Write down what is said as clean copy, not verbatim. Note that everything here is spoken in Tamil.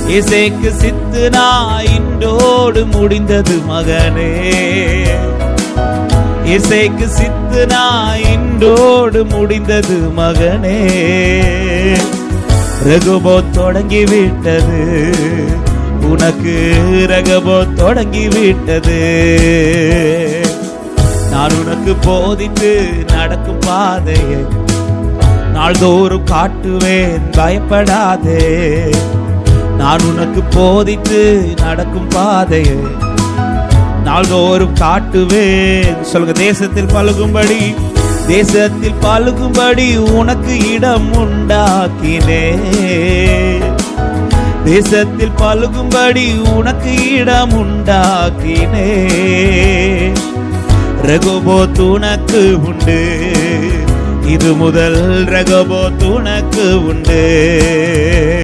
இசைக்கு சித்துனா இன்றோடு முடிந்தது மகனே. இசைக்கு சித்துனா இன்றோடு முடிந்தது மகனே. ரகுபோத் தொடங்கி விட்டது உனக்கு, ரகுபோத் தொடங்கி விட்டது. நான் உனக்கு போதித்து நடக்கும் பாதையை நாள்தோறும் காட்டுவேன், பயப்படாதே. நான் உனக்கு போதித்து நடக்கும் பாதையை நாள்தோறும் காட்டுவேன். சொல்லுங்க, தேசத்தில் பழுகும்படி உனக்கு இடம் உண்டாக்கினே. தேசத்தில் பழுகும்படி உனக்கு இடம் உண்டாக்கினே. ரகுபோத் உனக்கு உண்டு, இது முதல் ரகுபோத் உனக்கு உண்டு.